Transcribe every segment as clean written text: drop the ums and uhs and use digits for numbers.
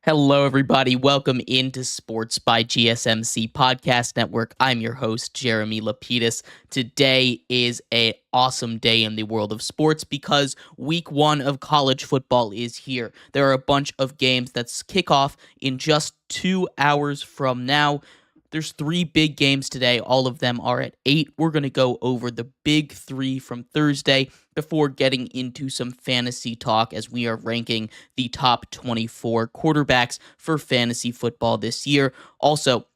Hello, everybody. Welcome into Sports by GSMC Podcast Network. I'm your host, Jeremy Lapidus. Today is an awesome day in the world of sports because week one of college football is here. There are a bunch of games that kick off in just 2 hours from now. There's 3 big games today. All of them are at 8. We're going to go over the big 3 from Thursday before getting into some fantasy talk as we are ranking the top 24 quarterbacks for fantasy football this year. Also,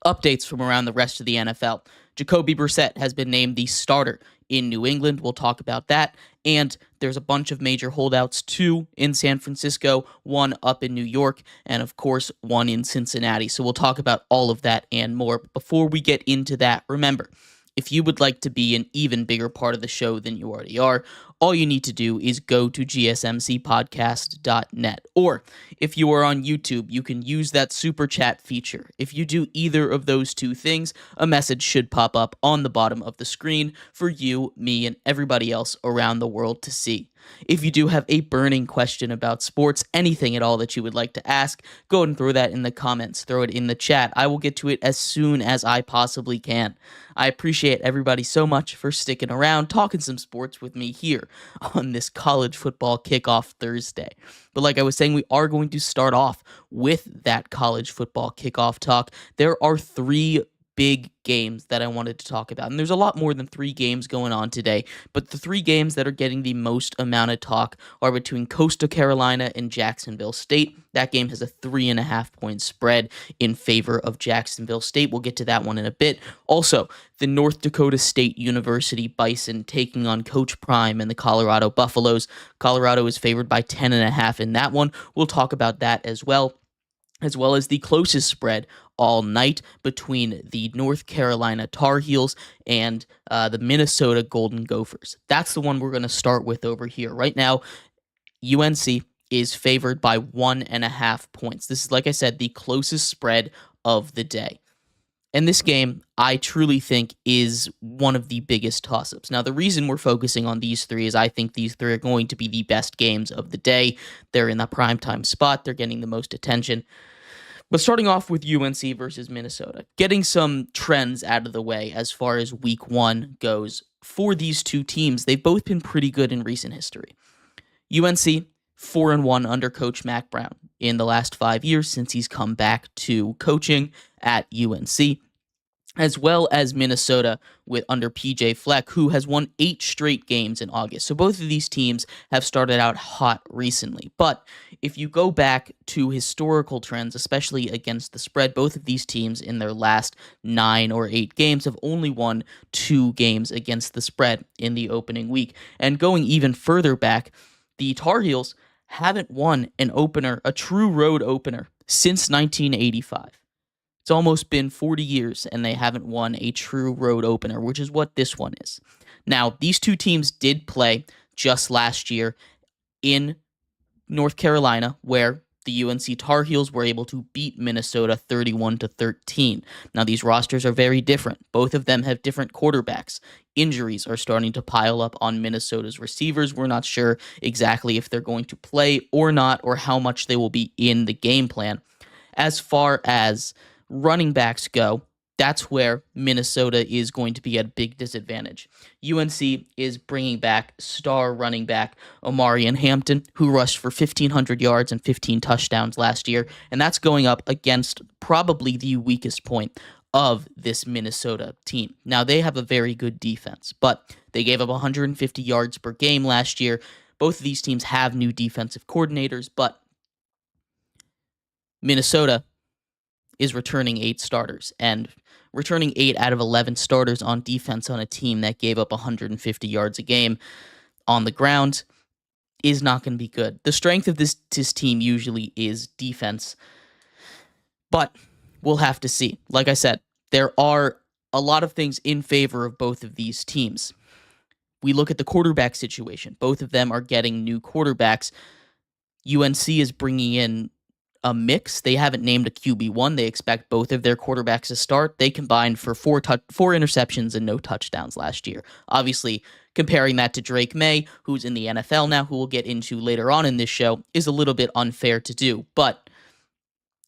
updates from around the rest of the NFL. Jacoby Brissett has been named the starter in New England. We'll talk about that. And there's a bunch of major holdouts, 2 in San Francisco, 1 up in New York, and of course, 1 in Cincinnati. So we'll talk about all of that and more. But before we get into that, remember, if you would like to be an even bigger part of the show than you already are, all you need to do is go to gsmcpodcast.net. Or if you are on YouTube, you can use that super chat feature. If you do either of those 2 things, a message should pop up on the bottom of the screen for you, me, and everybody else around the world to see. If you do have a burning question about sports, anything at all that you would like to ask, go ahead and throw that in the comments, throw it in the chat. I will get to it as soon as I possibly can. I appreciate everybody so much for sticking around, talking some sports with me here on this college football kickoff Thursday. But like I was saying, we are going to start off with that college football kickoff talk. There are 3 big games that I wanted to talk about. And there's a lot more than 3 games going on today, but the 3 games that are getting the most amount of talk are between Coastal Carolina and Jacksonville State. That game has a 3.5-point spread in favor of Jacksonville State. We'll get to that one in a bit. Also, the North Dakota State University Bison taking on Coach Prime and the Colorado Buffaloes. Colorado is favored by 10.5 in that one. We'll talk about that as well as the closest spread all night between the North Carolina Tar Heels and the Minnesota Golden Gophers. That's the one we're going to start with over here. Right now, UNC is favored by 1.5 points. This is, like I said, the closest spread of the day. And this game, I truly think, is one of the biggest toss-ups. Now, the reason we're focusing on these 3 is I think these 3 are going to be the best games of the day. They're in the primetime spot. They're getting the most attention. But starting off with UNC versus Minnesota, getting some trends out of the way as far as week 1 goes. For these 2 teams, they've both been pretty good in recent history. UNC, 4-1 under Coach Mac Brown in the last 5 years since he's come back to coaching at UNC, as well as Minnesota with under PJ Fleck, who has won 8 straight games in August. So both of these teams have started out hot recently. But if you go back to historical trends, especially against the spread, both of these teams in their last 9 or 8 games have only won 2 games against the spread in the opening week. And going even further back, the Tar Heels haven't won an opener, a true road opener, since 1985. It's almost been 40 years, and they haven't won a true road opener, which is what this one is. Now, these 2 teams did play just last year in North Carolina, where the UNC Tar Heels were able to beat Minnesota 31-13. Now, these rosters are very different. Both of them have different quarterbacks. Injuries are starting to pile up on Minnesota's receivers. We're not sure exactly if they're going to play or not, or how much they will be in the game plan. As far as running backs go, that's where Minnesota is going to be at a big disadvantage. UNC is bringing back star running back Omarion Hampton, who rushed for 1,500 yards and 15 touchdowns last year, and that's going up against probably the weakest point of this Minnesota team. Now, they have a very good defense, but they gave up 150 yards per game last year. Both of these teams have new defensive coordinators, but Minnesota is returning 8 starters, and returning 8 out of 11 starters on defense on a team that gave up 150 yards a game on the ground is not going to be good. The strength of this team usually is defense, but we'll have to see. Like I said, there are a lot of things in favor of both of these teams. We look at the quarterback situation. Both of them are getting new quarterbacks. UNC is bringing in a mix. They haven't named a QB1. They expect both of their quarterbacks to start. They combined for 4 interceptions and no touchdowns last year. Obviously, comparing that to Drake May, who's in the NFL now, who we'll get into later on in this show, is a little bit unfair to do. But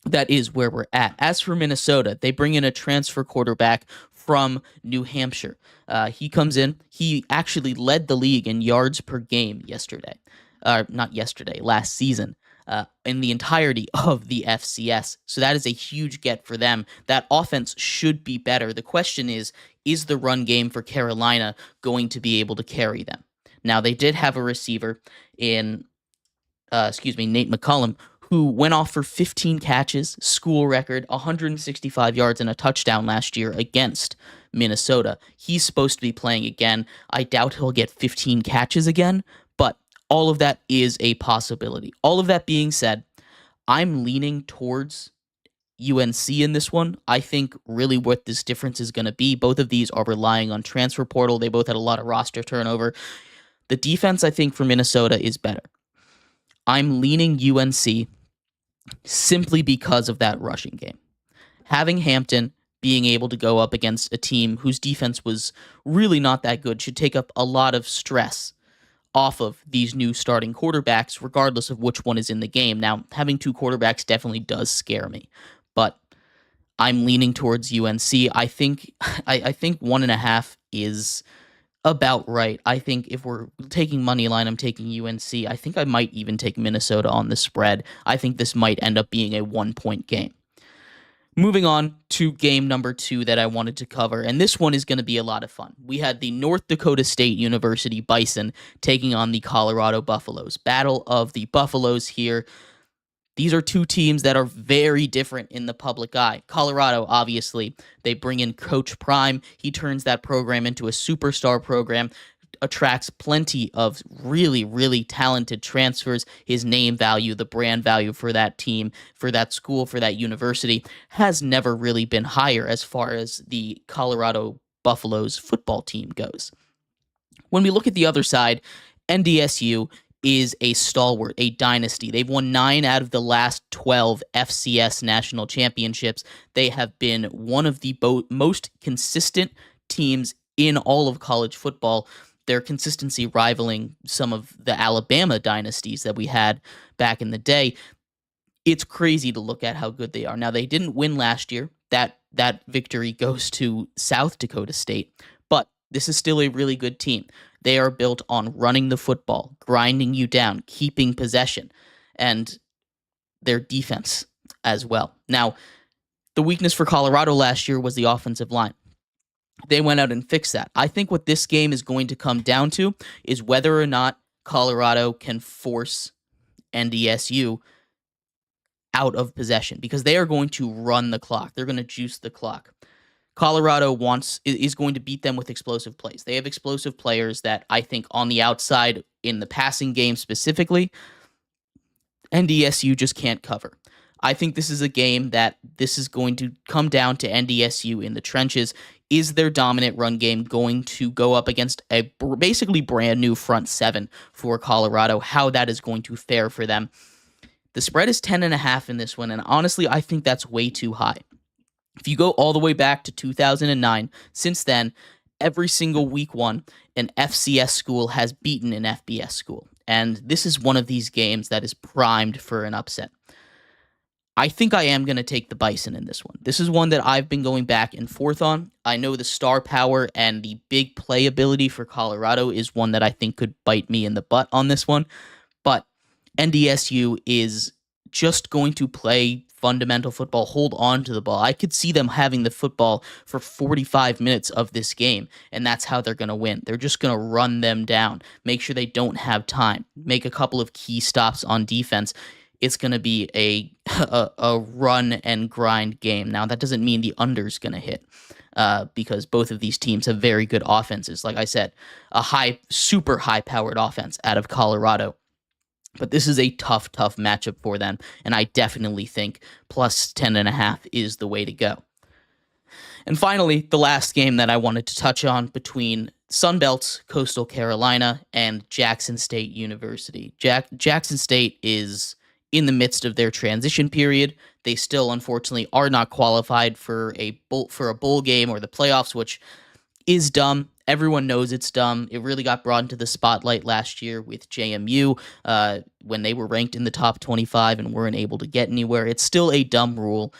that is where we're at. As for Minnesota, they bring in a transfer quarterback from New Hampshire. He comes in. He actually led the league in yards per game yesterday. Not yesterday, last season. In the entirety of the FCS. So that is a huge get for them. That offense should be better. The question is the run game for Carolina going to be able to carry them? Now, they did have a receiver in, Nate McCullum, who went off for 15 catches, school record, 165 yards, and a touchdown last year against Minnesota. He's supposed to be playing again. I doubt he'll get 15 catches again, but all of that is a possibility. All of that being said, I'm leaning towards UNC in this one. I think really what this difference is going to be, both of these are relying on transfer portal. They both had a lot of roster turnover. The defense, I think, for Minnesota is better. I'm leaning UNC simply because of that rushing game. Having Hampton being able to go up against a team whose defense was really not that good should take up a lot of stress off of these new starting quarterbacks, regardless of which one is in the game. Now, having two quarterbacks definitely does scare me, but I'm leaning towards UNC. I think 1.5 is about right. I think if we're taking money line, I'm taking UNC. I think I might even take Minnesota on the spread. I think this might end up being a 1-point game. Moving on to game number 2 that I wanted to cover, and this one is going to be a lot of fun. We had the North Dakota State University Bison taking on the Colorado Buffaloes. Battle of the Buffaloes here. These are two teams that are very different in the public eye. Colorado, obviously, they bring in Coach Prime. He turns that program into a superstar program, attracts plenty of really, really talented transfers. His name value, the brand value for that team, for that school, for that university, has never really been higher as far as the Colorado Buffaloes football team goes. When we look at the other side, NDSU is a stalwart, a dynasty. They've won 9 out of the last 12 FCS national championships. They have been one of the most consistent teams in all of college football, their consistency rivaling some of the Alabama dynasties that we had back in the day. It's crazy to look at how good they are. Now, they didn't win last year. That victory goes to South Dakota State, but this is still a really good team. They are built on running the football, grinding you down, keeping possession, and their defense as well. Now, the weakness for Colorado last year was the offensive line. They went out and fixed that. I think what this game is going to come down to is whether or not Colorado can force NDSU out of possession, because they are going to run the clock. They're going to juice the clock. Colorado is going to beat them with explosive plays. They have explosive players that I think on the outside, in the passing game specifically, NDSU just can't cover. I think this is a game that this is going to come down to NDSU in the trenches. Is their dominant run game going to go up against a basically brand new front seven for Colorado? How that is going to fare for them. The spread is 10.5 in this one, and honestly, I think that's way too high. If you go all the way back to 2009, since then, every single week 1, an FCS school has beaten an FBS school. And this is one of these games that is primed for an upset. I think I am going to take the Bison in this one. This is one that I've been going back and forth on. I know the star power and the big playability for Colorado is one that I think could bite me in the butt on this one. But NDSU is just going to play fundamental football, hold on to the ball. I could see them having the football for 45 minutes of this game, and that's how they're going to win. They're just going to run them down, make sure they don't have time, make a couple of key stops on defense. It's going to be a run and grind game. Now, that doesn't mean the under's going to hit, because both of these teams have very good offenses. Like I said, super high-powered offense out of Colorado. But this is a tough matchup for them, and I definitely think plus 10.5 is the way to go. And finally, the last game that I wanted to touch on between Sunbelt's Coastal Carolina and Jackson State University. Jackson State is in the midst of their transition period. They still, unfortunately, are not qualified for a bowl game or the playoffs, which is dumb. Everyone knows it's dumb. It really got brought into the spotlight last year with JMU when they were ranked in the top 25 and weren't able to get anywhere. It's still a dumb rule.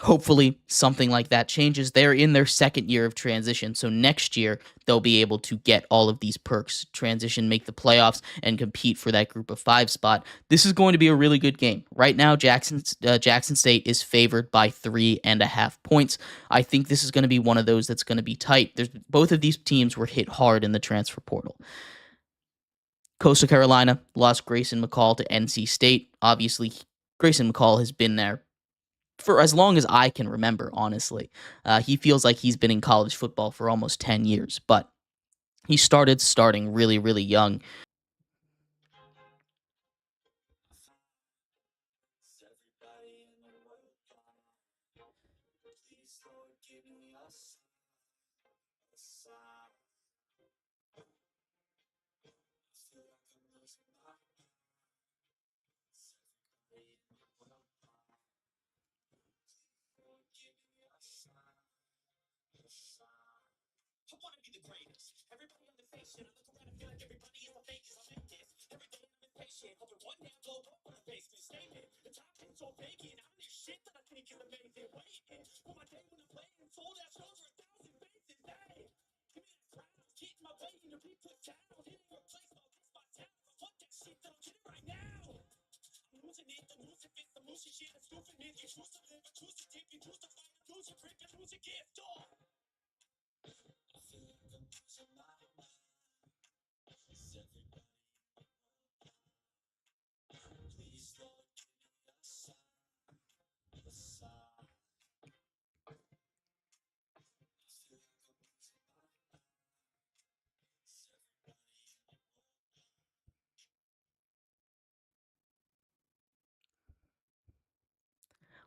Hopefully something like that changes. They're in their second year of transition, so next year they'll be able to get all of these perks, transition, make the playoffs, and compete for that group of 5 spot. This is going to be a really good game. Right now, Jackson State is favored by 3.5 points. I think this is going to be one of those that's going to be tight. Both of these teams were hit hard in the transfer portal. Coastal Carolina lost Grayson McCall to NC State. Obviously, Grayson McCall has been there for as long as I can remember, honestly. He feels like he's been in college football for almost 10 years, but he starting really, really young.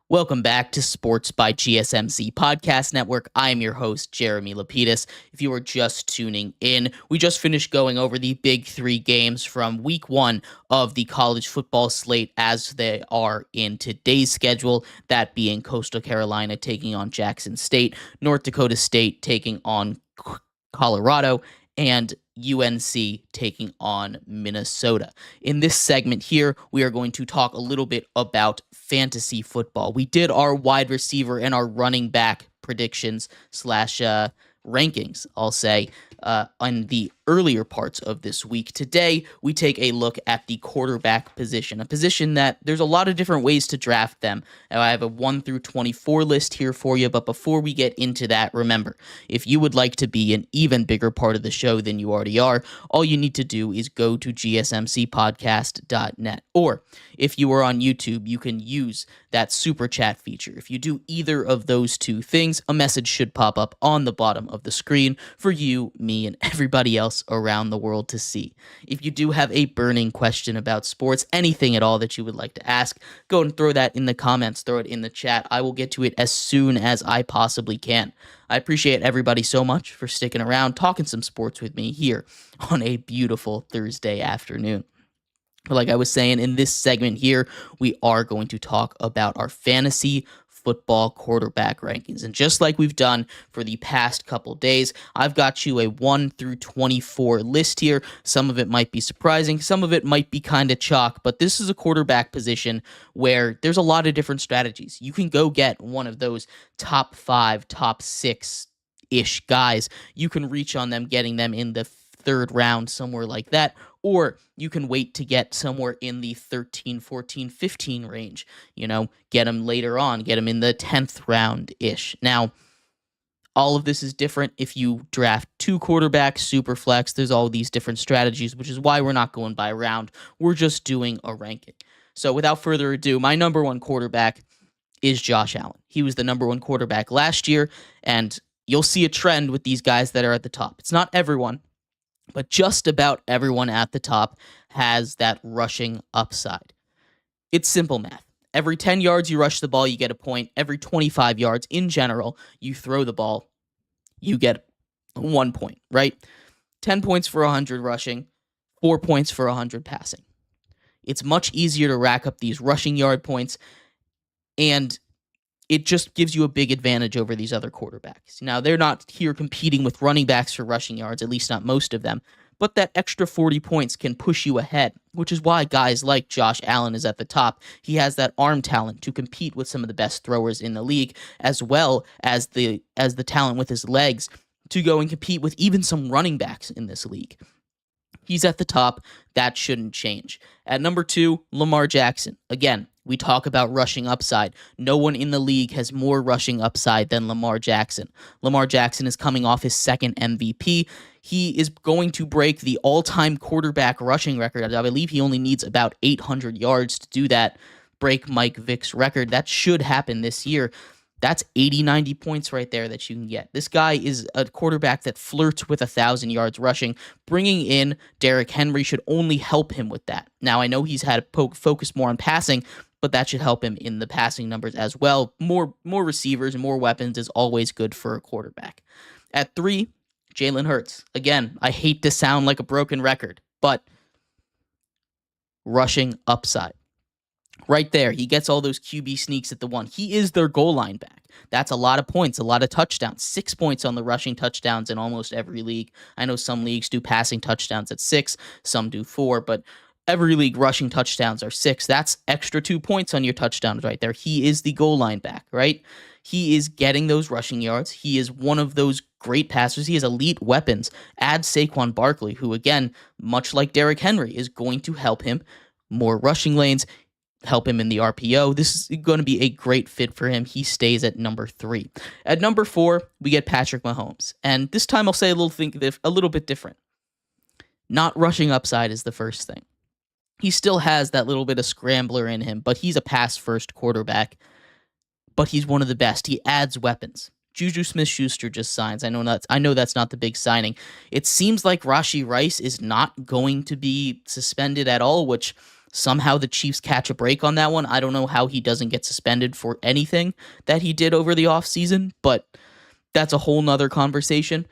Welcome back to Sports by GSMC Podcast Network. I am your host, Jeremy Lapidus. If you are just tuning in, we just finished going over the big 3 games from week 1 of the college football slate as they are in today's schedule, that being Coastal Carolina taking on Jackson State, North Dakota State taking on Colorado, and UNC taking on Minnesota. In this segment here, we are going to talk a little bit about fantasy football. We did our wide receiver and our running back predictions slash rankings, I'll say, on the earlier parts of this week. Today, we take a look at the quarterback position, a position that there's a lot of different ways to draft them. I have a 1 through 24 list here for you, but before we get into that, remember, if you would like to be an even bigger part of the show than you already are, all you need to do is go to gsmcpodcast.net. Or if you are on YouTube, you can use that super chat feature. If you do either of those 2 things, a message should pop up on the bottom of the screen for you, me, and everybody else around the world to see. If you do have a burning question about sports, anything at all that you would like to ask, go and throw that in the comments, throw it in the chat. I will get to it as soon as I possibly can. I appreciate everybody so much for sticking around, talking some sports with me here on a beautiful Thursday afternoon. Like I was saying, in this segment here, we are going to talk about our fantasy football quarterback rankings. And just like we've done for the past couple days, I've got you a 1 through 24 list here. Some of it might be surprising. Some of it might be kind of chalk, but this is a quarterback position where there's a lot of different strategies. You can go get one of those top 5, top 6-ish guys. You can reach on them, getting them in the 3rd round, somewhere like that. Or you can wait to get somewhere in the 13, 14, 15 range. Get them later on, get them in the 10th round-ish. Now, all of this is different if you draft 2 quarterbacks, super flex. There's all these different strategies, which is why we're not going by round. We're just doing a ranking. So without further ado, my number 1 quarterback is Josh Allen. He was the number 1 quarterback last year, and you'll see a trend with these guys that are at the top. It's not everyone, but just about everyone at the top has that rushing upside. It's simple math. Every 10 yards you rush the ball, you get a point. Every 25 yards in general, you throw the ball, you get 1 point, right? 10 points for 100 rushing, 4 points for 100 passing. It's much easier to rack up these rushing yard points, and it just gives you a big advantage over these other quarterbacks. Now, they're not here competing with running backs for rushing yards, at least not most of them, but that extra 40 points can push you ahead, which is why guys like Josh Allen is at the top. He has that arm talent to compete with some of the best throwers in the league, as well as the talent with his legs to go and compete with even some running backs in this league. He's at the top. That shouldn't change. At number 2, Lamar Jackson. Again, we talk about rushing upside. No one in the league has more rushing upside than Lamar Jackson. Lamar Jackson is coming off his second MVP. He is going to break the all-time quarterback rushing record. I believe he only needs about 800 yards to do that, break Mike Vick's record. That should happen this year. That's 80, 90 points right there that you can get. This guy is a quarterback that flirts with 1,000 yards rushing. Bringing in Derrick Henry should only help him with that. Now, I know he's had to focus more on passing, but that should help him in the passing numbers as well. More receivers and more weapons is always good for a quarterback. At 3, Jalen Hurts. Again, I hate to sound like a broken record, but rushing upside. Right there, he gets all those QB sneaks at the 1. He is their goal line back. That's a lot of points, a lot of touchdowns. 6 points on the rushing touchdowns in almost every league. I know some leagues do passing touchdowns at 6, some do 4, but every league rushing touchdowns are 6. That's extra 2 points on your touchdowns right there. He is the goal line back, right? He is getting those rushing yards. He is one of those great passers. He has elite weapons. Add Saquon Barkley, who, again, much like Derrick Henry, is going to help him. More rushing lanes, help him in the RPO. This is going to be a great fit for him. He stays at number 3. At number 4, we get Patrick Mahomes. And this time I'll say a little bit different. Not rushing upside is the first thing. He still has that little bit of scrambler in him, but he's a pass-first quarterback. But he's one of the best. He adds weapons. Juju Smith-Schuster just signs. I know that's not the big signing. It seems like Rashee Rice is not going to be suspended at all, which somehow the Chiefs catch a break on that one. I don't know how he doesn't get suspended for anything that he did over the offseason, but that's a whole nother conversation.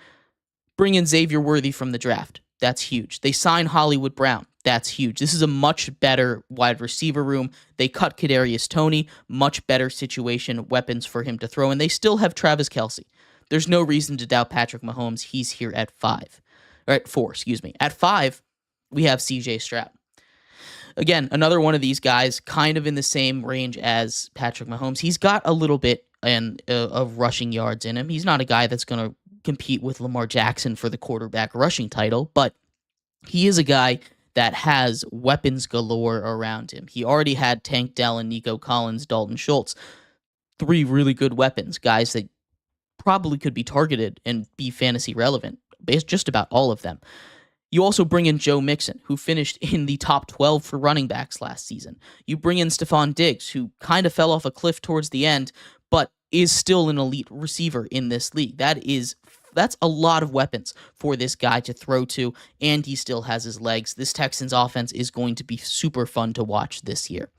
Bring in Xavier Worthy from the draft. That's huge. They sign Hollywood Brown. That's huge. This is a much better wide receiver room. They cut Kadarius Toney. Much better situation, weapons for him to throw, and they still have Travis Kelce. There's no reason to doubt Patrick Mahomes. He's here at 5. Or at 4, excuse me. At 5, we have CJ Stroud. Again, another one of these guys kind of in the same range as Patrick Mahomes. He's got a little bit of rushing yards in him. He's not a guy that's going to compete with Lamar Jackson for the quarterback rushing title, but he is a guy that has weapons galore around him. He already had Tank Dell and Nico Collins, Dalton Schultz. 3 really good weapons, guys that probably could be targeted and be fantasy relevant. Just about all of them. You also bring in Joe Mixon, who finished in the top 12 for running backs last season. You bring in Stephon Diggs, who kind of fell off a cliff towards the end, but is still an elite receiver in this league. That's a lot of weapons for this guy to throw to, and he still has his legs. This Texans offense is going to be super fun to watch this year.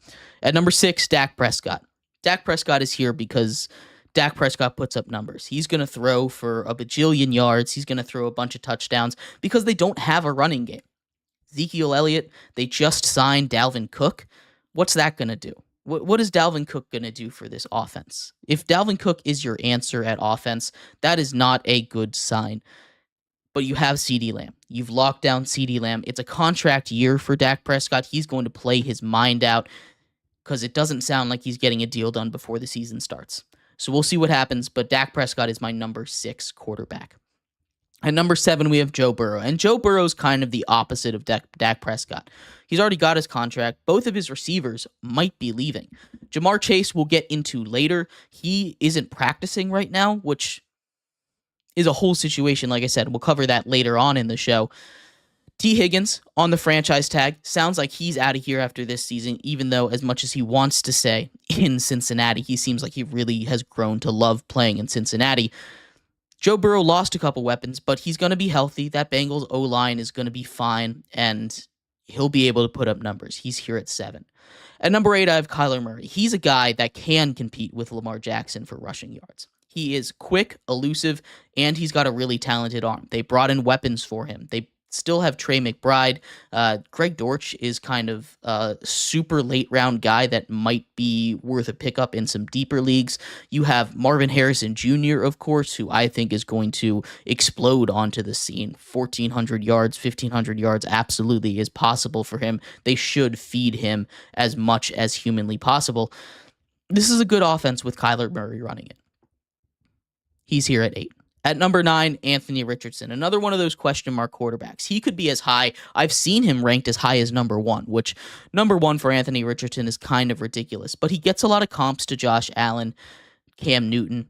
At number 6, Dak Prescott. Dak Prescott is here because Dak Prescott puts up numbers. He's going to throw for a bajillion yards. He's going to throw a bunch of touchdowns because they don't have a running game. Ezekiel Elliott, they just signed Dalvin Cook. What's that going to do? What is Dalvin Cook going to do for this offense? If Dalvin Cook is your answer at offense, that is not a good sign. But you have CeeDee Lamb. You've locked down CeeDee Lamb. It's a contract year for Dak Prescott. He's going to play his mind out because it doesn't sound like he's getting a deal done before the season starts. So we'll see what happens, but Dak Prescott is my number 6 quarterback. At number 7, we have Joe Burrow, and Joe Burrow's kind of the opposite of Dak Prescott. He's already got his contract. Both of his receivers might be leaving. Jamar Chase we'll get into later. He isn't practicing right now, which is a whole situation. Like I said, we'll cover that later on in the show. T. Higgins on the franchise tag. Sounds like he's out of here after this season, even though as much as he wants to stay in Cincinnati, he seems like he really has grown to love playing in Cincinnati. Joe Burrow lost a couple weapons, but he's going to be healthy. That Bengals O-line is going to be fine, and he'll be able to put up numbers. He's here at 7. At number 8, I have Kyler Murray. He's a guy that can compete with Lamar Jackson for rushing yards. He is quick, elusive, and he's got a really talented arm. They brought in weapons for him. They still have Trey McBride. Greg Dortch is kind of a super late round guy that might be worth a pickup in some deeper leagues. You have Marvin Harrison Jr., of course, who I think is going to explode onto the scene. 1,400 yards, 1,500 yards absolutely is possible for him. They should feed him as much as humanly possible. This is a good offense with Kyler Murray running it. He's here at 8. At number 9, Anthony Richardson, another one of those question mark quarterbacks. He could be as high. I've seen him ranked as high as number 1, which number 1 for Anthony Richardson is kind of ridiculous. But he gets a lot of comps to Josh Allen, Cam Newton.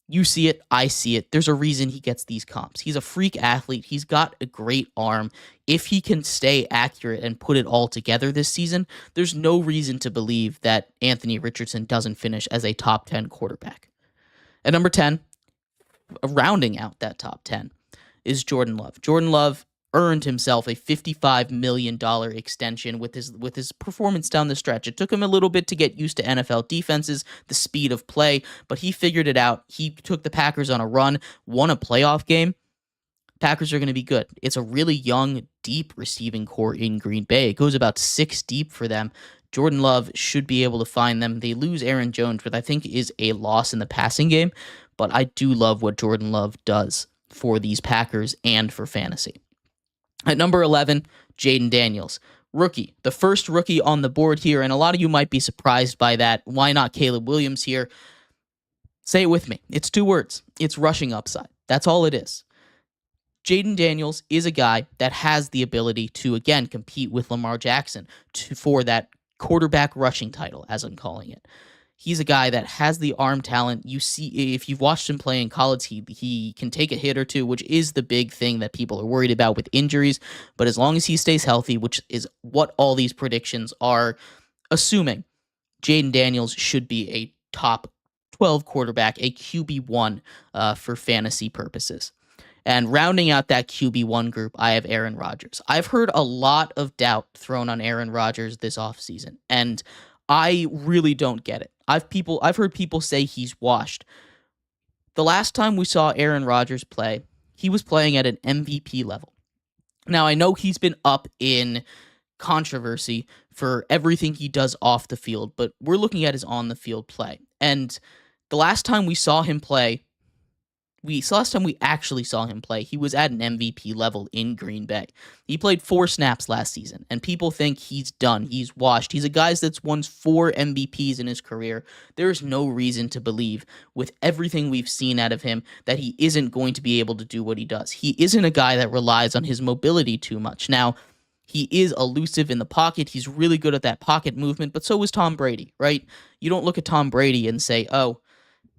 You see it, I see it. There's a reason he gets these comps. He's a freak athlete. He's got a great arm. If he can stay accurate and put it all together this season, there's no reason to believe that Anthony Richardson doesn't finish as a top 10 quarterback. At number 10, rounding out that top 10, is Jordan Love. Jordan Love earned himself a $55 million extension with his performance down the stretch. It took him a little bit to get used to NFL defenses, the speed of play, but he figured it out. He took the Packers on a run, won a playoff game. Packers are going to be good. It's a really young, deep receiving core in Green Bay. It goes about 6 deep for them. Jordan Love should be able to find them. They lose Aaron Jones, which I think is a loss in the passing game, but I do love what Jordan Love does for these Packers and for fantasy. At number 11, Jaden Daniels. Rookie, the first rookie on the board here, and a lot of you might be surprised by that. Why not Caleb Williams here? Say it with me. It's 2 words. It's rushing upside. That's all it is. Jaden Daniels is a guy that has the ability to, again, compete with Lamar Jackson for that quarterback rushing title, as I'm calling it. He's a guy that has the arm talent. You see, if you've watched him play in college, he can take a hit or two, which is the big thing that people are worried about with injuries. But as long as he stays healthy, which is what all these predictions are assuming, Jaden Daniels should be a top 12 quarterback, a QB1 for fantasy purposes. And rounding out that QB1 group, I have Aaron Rodgers. I've heard a lot of doubt thrown on Aaron Rodgers this offseason, and I really don't get it. I've heard people say he's washed. The last time we saw Aaron Rodgers play, he was playing at an MVP level. Now, I know he's been up in controversy for everything he does off the field, but we're looking at his on the field play. And the last time we saw him play, last time we actually saw him play, he was at an MVP level in Green Bay. He played 4 snaps last season, and people think he's done. He's washed. He's a guy that's won 4 MVPs in his career. There is no reason to believe, with everything we've seen out of him, that he isn't going to be able to do what he does. He isn't a guy that relies on his mobility too much. Now, he is elusive in the pocket. He's really good at that pocket movement, but so is Tom Brady, right? You don't look at Tom Brady and say, oh,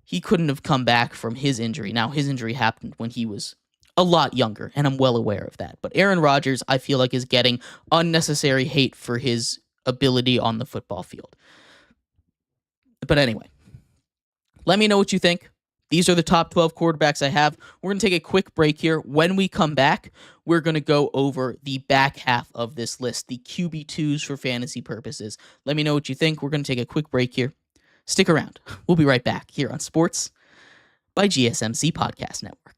he couldn't have come back from his injury. Now, his injury happened when he was a lot younger, and I'm well aware of that. But Aaron Rodgers, I feel like, is getting unnecessary hate for his ability on the football field. But anyway, let me know what you think. These are the top 12 quarterbacks I have. We're going to take a quick break here. When we come back, we're going to go over the back half of this list, the QB2s for fantasy purposes. Let me know what you think. We're going to take a quick break here. Stick around. We'll be right back here on Sports by GSMC Podcast Network.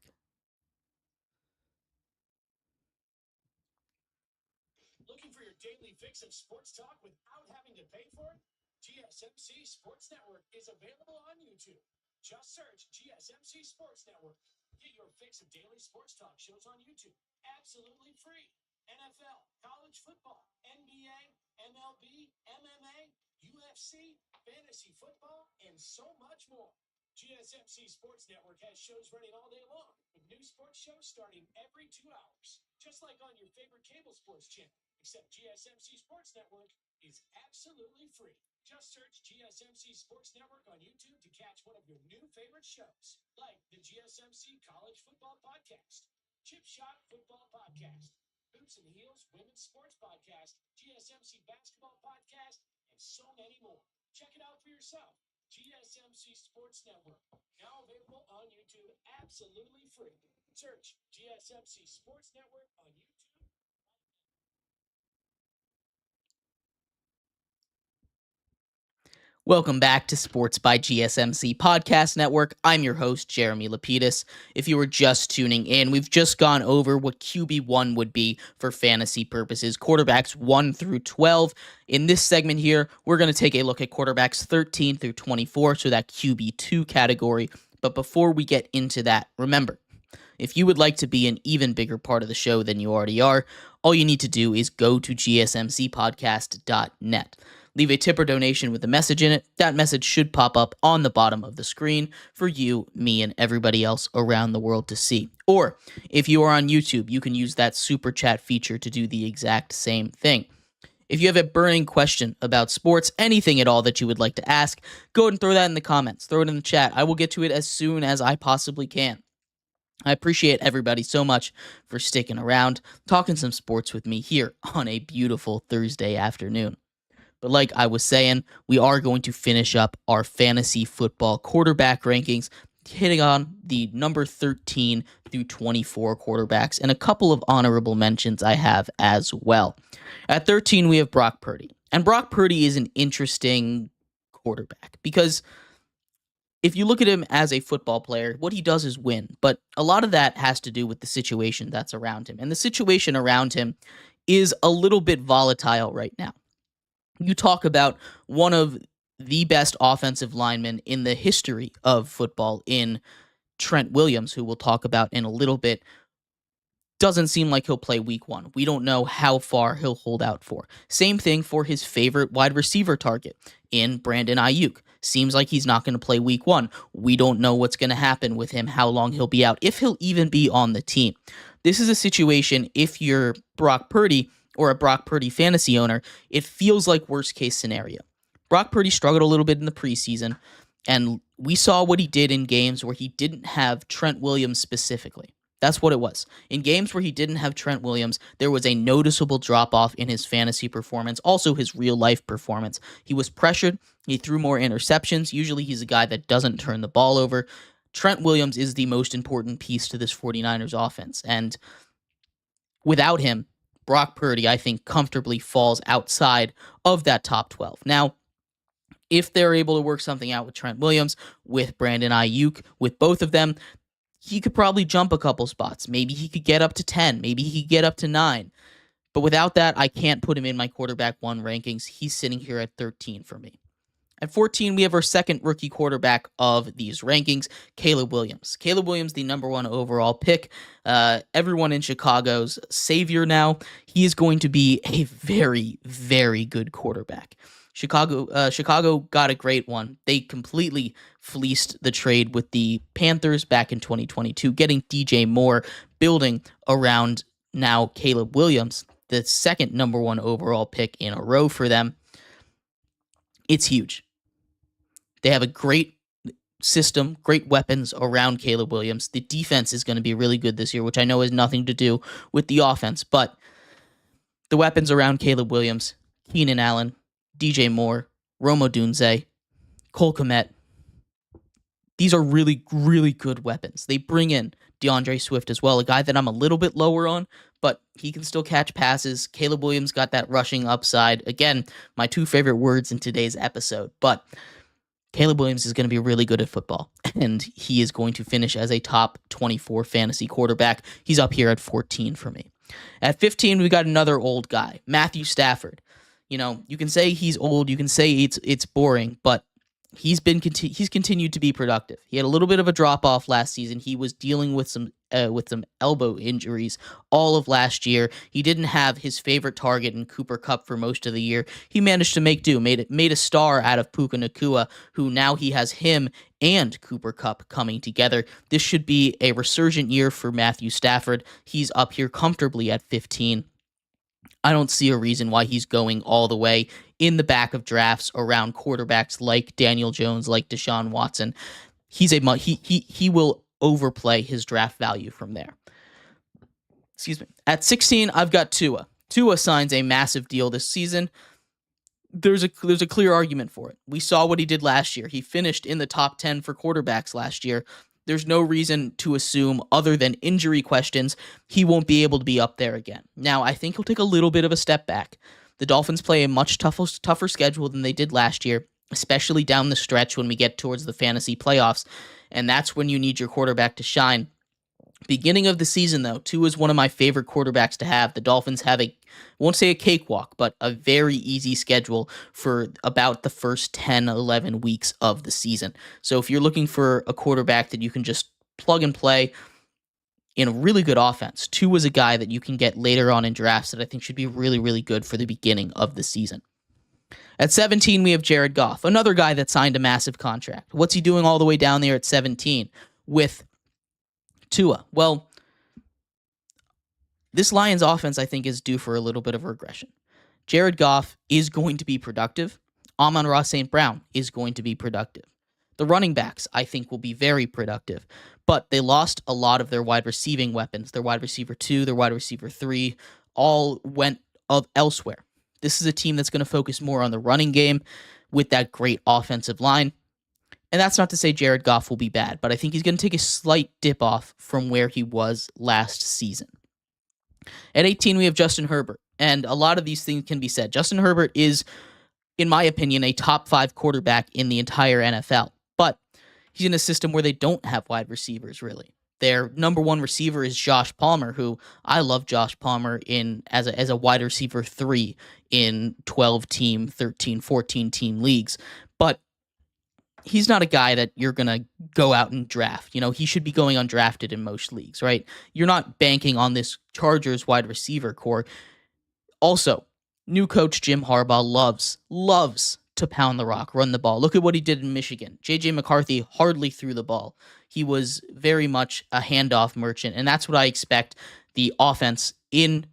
Looking for your daily fix of sports talk without having to pay for it? GSMC Sports Network is available on YouTube. Just search GSMC Sports Network. Get your fix of daily sports talk shows on YouTube. Absolutely free. NFL, college football, NBA, MLB, MMA, UFC, fantasy football, and so much more. GSMC Sports Network has shows running all day long, with new sports shows starting every 2 hours. Just like on your favorite cable sports channel, except GSMC Sports Network is absolutely free. Just search GSMC Sports Network on YouTube to catch one of your new favorite shows, like the GSMC College Football Podcast, Chip Shot Football Podcast, Hoops and Heels Women's Sports Podcast, GSMC Basketball Podcast, and so many more. Check it out for yourself. GSMC Sports Network, now available on YouTube, absolutely free. Search GSMC Sports Network on YouTube. Welcome back to Sports by GSMC Podcast Network. I'm your host, Jeremy Lapidus. If you were just tuning in, we've just gone over what QB1 would be for fantasy purposes, quarterbacks 1 through 12. In this segment here, we're going to take a look at quarterbacks 13 through 24, so that QB2 category. But before we get into that, remember, if you would like to be an even bigger part of the show than you already are, all you need to do is go to gsmcpodcast.net. Leave a tip or donation with a message in it. That message should pop up on the bottom of the screen for you, me, and everybody else around the world to see. Or if you are on YouTube, you can use that super chat feature to do the exact same thing. If you have a burning question about sports, anything at all that you would like to ask, go ahead and throw that in the comments. Throw it in the chat. I will get to it as soon as I possibly can. I appreciate everybody so much for sticking around, talking some sports with me here on a beautiful Thursday afternoon. But like I was saying, we are going to finish up our fantasy football quarterback rankings, hitting on the number 13 through 24 quarterbacks, and a couple of honorable mentions I have as well. At 13, we have Brock Purdy. And Brock Purdy is an interesting quarterback because if you look at him as a football player, what he does is win. But a lot of that has to do with the situation that's around him. And the situation around him is a little bit volatile right now. You talk about one of the best offensive linemen in the history of football in Trent Williams, who we'll talk about in a little bit. Doesn't seem like he'll play week 1. We don't know how far he'll hold out for. Same thing for his favorite wide receiver target in Brandon Ayuk. Seems like he's not going to play week 1. We don't know what's going to happen with him, how long he'll be out, if he'll even be on the team. This is a situation, if you're Brock Purdy or a Brock Purdy fantasy owner, it feels like worst case scenario. Brock Purdy struggled a little bit in the preseason, and we saw what he did in games where he didn't have Trent Williams specifically. That's what it was. In games where he didn't have Trent Williams, there was a noticeable drop-off in his fantasy performance, also his real-life performance. He was pressured. He threw more interceptions. Usually he's a guy that doesn't turn the ball over. Trent Williams is the most important piece to this 49ers offense, and without him, Brock Purdy, I think, comfortably falls outside of that top 12. Now, if they're able to work something out with Trent Williams, with Brandon Ayuk, with both of them, he could probably jump a couple spots. Maybe he could get up to 10. Maybe he could get up to 9. But without that, I can't put him in my quarterback 1 rankings. He's sitting here at 13 for me. At 14, we have our second rookie quarterback of these rankings, Caleb Williams. Caleb Williams, the number 1 overall pick. Everyone in Chicago's savior now. He is going to be a very, very good quarterback. Chicago got a great one. They completely fleeced the trade with the Panthers back in 2022, getting DJ Moore, building around now Caleb Williams, the second number 1 overall pick in a row for them. It's huge. They have a great system, great weapons around Caleb Williams. The defense is going to be really good this year, which I know has nothing to do with the offense, but the weapons around Caleb Williams, Keenan Allen, DJ Moore, Rome Odunze, Cole Kmet, these are really, really good weapons. They bring in DeAndre Swift as well, a guy that I'm a little bit lower on, but he can still catch passes. Caleb Williams got that rushing upside. Again, my 2 favorite words in today's episode, but Caleb Williams is going to be really good at football, and he is going to finish as a top 24 fantasy quarterback. He's up here at 14 for me. At 15, we got another old guy, Matthew Stafford. You know, you can say he's old, you can say it's boring, but he's continued to be productive. He had a little bit of a drop off last season. He was dealing with some elbow injuries all of last year. He didn't have his favorite target in Cooper Kupp for most of the year. He managed to make do, made a star out of Puka Nacua, who now he has him and Cooper Kupp coming together. This should be a resurgent year for Matthew Stafford. He's up here comfortably at 15. I don't see a reason why he's going all the way in the back of drafts around quarterbacks like Daniel Jones, like Deshaun Watson. He will overplay his draft value from there. Excuse me. At 16, I've got Tua. Tua signs a massive deal this season. There's a clear argument for it. We saw what he did last year. He finished in the top 10 for quarterbacks last year. There's no reason to assume, other than injury questions, he won't be able to be up there again. Now, I think he'll take a little bit of a step back. The Dolphins play a much tougher schedule than they did last year. especially down the stretch when we get towards the fantasy playoffs. And that's when you need your quarterback to shine. Beginning of the season, though, Tua is one of my favorite quarterbacks to have. The Dolphins have I won't say a cakewalk, but a very easy schedule for about the first 10, 11 weeks of the season. So if you're looking for a quarterback that you can just plug and play in a really good offense, Tua is a guy that you can get later on in drafts that I think should be really, really good for the beginning of the season. At 17, we have Jared Goff, another guy that signed a massive contract. What's he doing all the way down there at 17 with Tua? Well, this Lions offense, I think, is due for a little bit of regression. Jared Goff is going to be productive. Amon-Ra St. Brown is going to be productive. The running backs, I think, will be very productive. But they lost a lot of their wide receiving weapons. Their wide receiver 2, their wide receiver 3, all went elsewhere. This is a team that's going to focus more on the running game with that great offensive line. And that's not to say Jared Goff will be bad, but I think he's going to take a slight dip off from where he was last season. At 18, we have Justin Herbert. And a lot of these things can be said. Justin Herbert is, in my opinion, a top 5 quarterback in the entire NFL. But he's in a system where they don't have wide receivers, really. Their number one receiver is Josh Palmer, who I love Josh Palmer as a wide receiver 3 in 12-team, 13, 14-team leagues. But he's not a guy that you're going to go out and draft. He should be going undrafted in most leagues, right? You're not banking on this Chargers wide receiver core. Also, new coach Jim Harbaugh loves to pound the rock, run the ball. Look at what he did in Michigan. J.J. McCarthy hardly threw the ball. He was very much a handoff merchant, and that's what I expect the offense in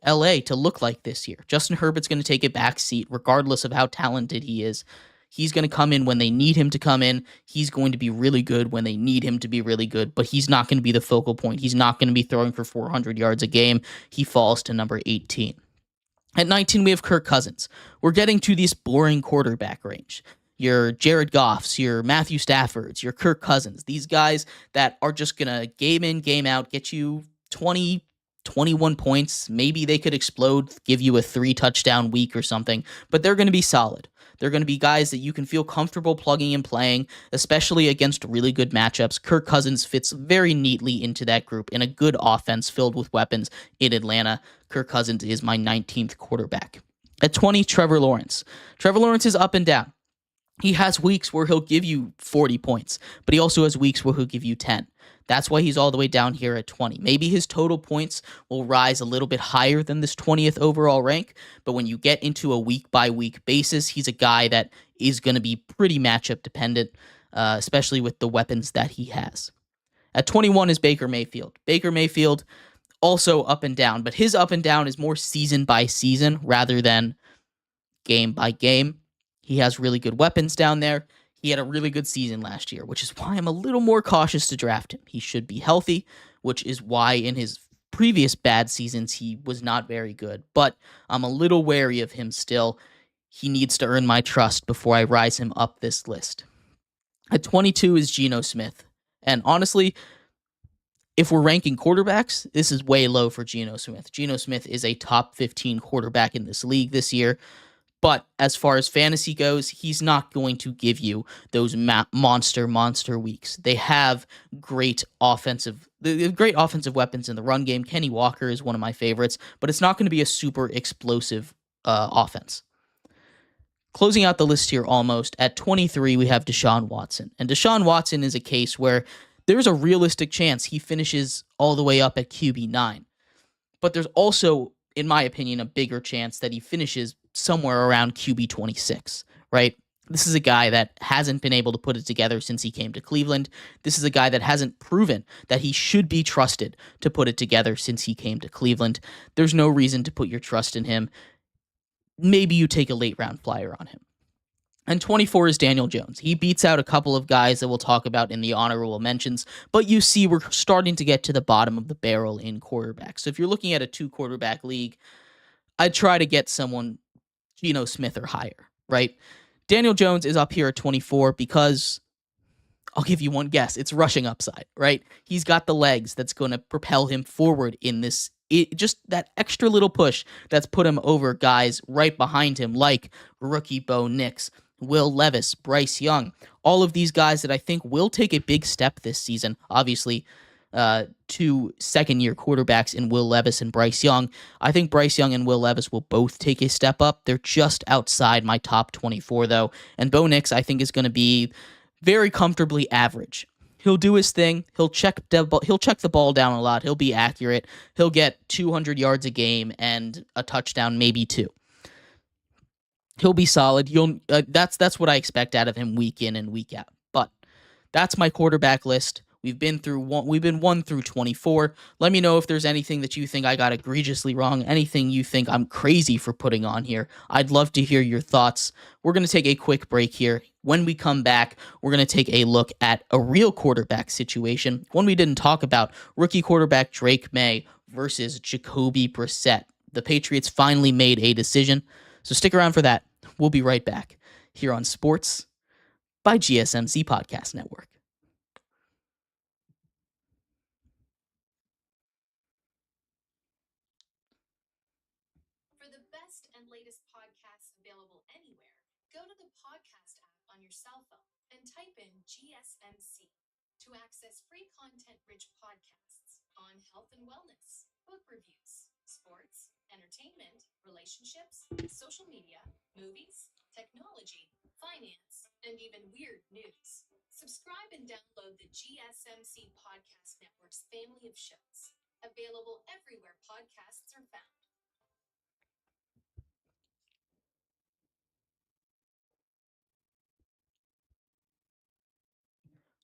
LA to look like this year. Justin Herbert's going to take a back seat regardless of how talented he is. He's going to come in when they need him to come in. He's going to be really good when they need him to be really good, but he's not going to be the focal point. He's not going to be throwing for 400 yards a game. He falls to number 18. At 19, we have Kirk Cousins. We're getting to this boring quarterback range. Your Jared Goffs, your Matthew Staffords, your Kirk Cousins. These guys that are just going to game in, game out, get you 20, 21 points. Maybe they could explode, give you a 3-touchdown week or something, but they're going to be solid. They're going to be guys that you can feel comfortable plugging and playing, especially against really good matchups. Kirk Cousins fits very neatly into that group in a good offense filled with weapons in Atlanta. Kirk Cousins is my 19th quarterback. At 20, Trevor Lawrence. Trevor Lawrence is up and down. He has weeks where he'll give you 40 points, but he also has weeks where he'll give you 10. That's why he's all the way down here at 20. Maybe his total points will rise a little bit higher than this 20th overall rank, but when you get into a week-by-week basis, he's a guy that is going to be pretty matchup dependent, especially with the weapons that he has. At 21 is Baker Mayfield. Baker Mayfield also up and down, but his up and down is more season by season rather than game by game. He has really good weapons down there. He had a really good season last year, which is why I'm a little more cautious to draft him. He should be healthy, which is why in his previous bad seasons he was not very good. But I'm a little wary of him still. He needs to earn my trust before I rise him up this list. At 22 is Geno Smith. And honestly, if we're ranking quarterbacks, this is way low for Geno Smith. Geno Smith is a top 15 quarterback in this league this year. But as far as fantasy goes, he's not going to give you those monster weeks. They have great offensive weapons in the run game. Kenny Walker is one of my favorites, but it's not going to be a super explosive offense. Closing out the list here almost, at 23, we have Deshaun Watson. And Deshaun Watson is a case where there's a realistic chance he finishes all the way up at QB9. But there's also, in my opinion, a bigger chance that he finishes somewhere around QB 26, right? This is a guy that hasn't been able to put it together since he came to Cleveland. This is a guy that hasn't proven that he should be trusted to put it together since he came to Cleveland. There's no reason to put your trust in him. Maybe you take a late round flyer on him. And 24 is Daniel Jones. He beats out a couple of guys that we'll talk about in the honorable mentions, but you see we're starting to get to the bottom of the barrel in quarterbacks. So if you're looking at a 2-quarterback league, I'd try to get someone Geno Smith or higher, right? Daniel Jones is up here at 24 because I'll give you one guess. It's rushing upside, right? He's got the legs that's going to propel him forward in this. Just that extra little push that's put him over guys right behind him, like rookie Bo Nix, Will Levis, Bryce Young, all of these guys that I think will take a big step this season. Obviously, two second-year quarterbacks in Will Levis and Bryce Young. I think Bryce Young and Will Levis will both take a step up. They're just outside my top 24, though. And Bo Nix, I think, is going to be very comfortably average. He'll do his thing. He'll check the ball down a lot. He'll be accurate. He'll get 200 yards a game and a touchdown, maybe two. He'll be solid. That's what I expect out of him week in and week out. But that's my quarterback list. We've been 1 through 24. Let me know if there's anything that you think I got egregiously wrong, anything you think I'm crazy for putting on here. I'd love to hear your thoughts. We're going to take a quick break here. When we come back, we're going to take a look at a real quarterback situation, one we didn't talk about, rookie quarterback Drake May versus Jacoby Brissett. The Patriots finally made a decision, so stick around for that. We'll be right back here on Sports by GSMC Podcast Network. For the best and latest podcasts available anywhere, go to the podcast app on your cell phone and type in GSMC to access free content-rich podcasts on health and wellness, book reviews, sports, entertainment, relationships, social media, movies, technology, finance, and even weird news. Subscribe and download the GSMC Podcast Network's family of shows, available everywhere podcasts are found.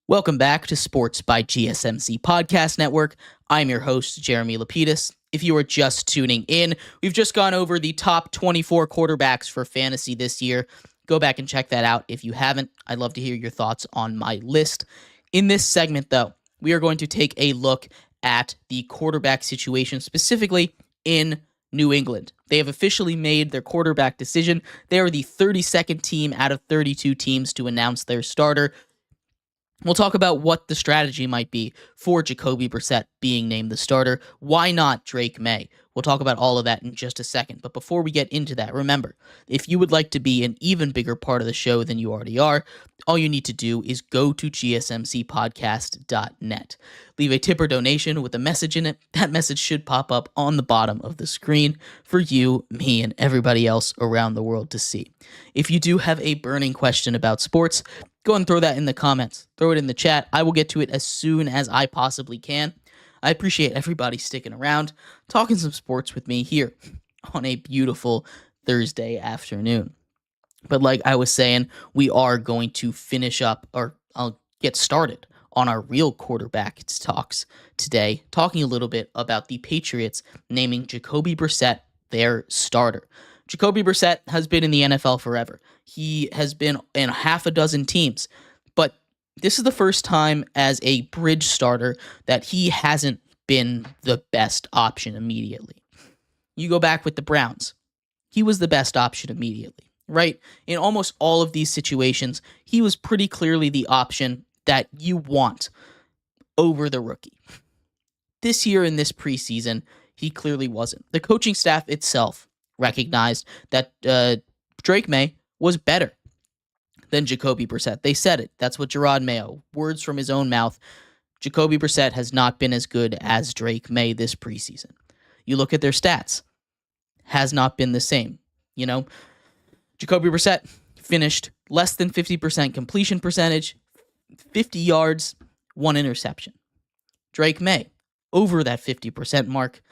Welcome back to Sports by GSMC Podcast Network. I'm your host, Jeremy Lapidus. If you are just tuning in, we've just gone over the top 24 quarterbacks for fantasy this year. Go back and check that out if you haven't. I'd love to hear your thoughts on my list. In this segment, though, we are going to take a look at the quarterback situation, specifically in New England. They have officially made their quarterback decision. They are the 32nd team out of 32 teams to announce their starter. We'll talk about what the strategy might be for Jacoby Brissett being named the starter. Why not Drake May? We'll talk about all of that in just a second. But before we get into that, remember, if you would like to be an even bigger part of the show than you already are, all you need to do is go to gsmcpodcast.net. Leave a tip or donation with a message in it. That message should pop up on the bottom of the screen for you, me, and everybody else around the world to see. If you do have a burning question about sports, go and throw that in the comments. Throw it in the chat. I will get to it as soon as I possibly can. I appreciate everybody sticking around, talking some sports with me here on a beautiful Thursday afternoon. But like I was saying, we are going to finish up, or I'll get started on our real quarterback talks today, talking a little bit about the Patriots naming Jacoby Brissett their starter. Jacoby Brissett has been in the NFL forever. He has been in half a dozen teams, but this is the first time as a bridge starter that he hasn't been the best option immediately. You go back with the Browns. He was the best option immediately, right? In almost all of these situations, he was pretty clearly the option that you want over the rookie. This year in this preseason, he clearly wasn't. The coaching staff itself recognized that Drake May was better than Jacoby Brissett. They said it. That's what Gerard Mayo, words from his own mouth. Jacoby Brissett has not been as good as Drake May this preseason. You look at their stats, has not been the same. You know, Jacoby Brissett finished less than 50% completion percentage, 50 yards, 1 interception. Drake May, over that 50% mark,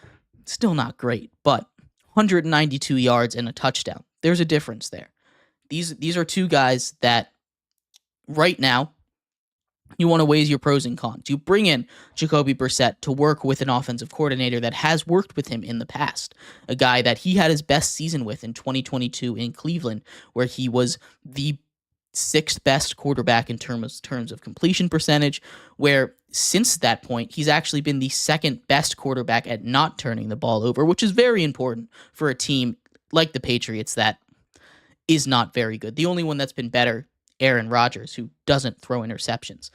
still not great, but 192 yards and a touchdown. There's a difference there. These are two guys that right now you want to weigh your pros and cons. You bring in Jacoby Brissett to work with an offensive coordinator that has worked with him in the past, a guy that he had his best season with in 2022 in Cleveland, where he was the 6th best quarterback in terms of completion percentage, where since that point, he's actually been the 2nd best quarterback at not turning the ball over, which is very important for a team like the Patriots that is not very good. The only one that's been better, Aaron Rodgers, who doesn't throw interceptions.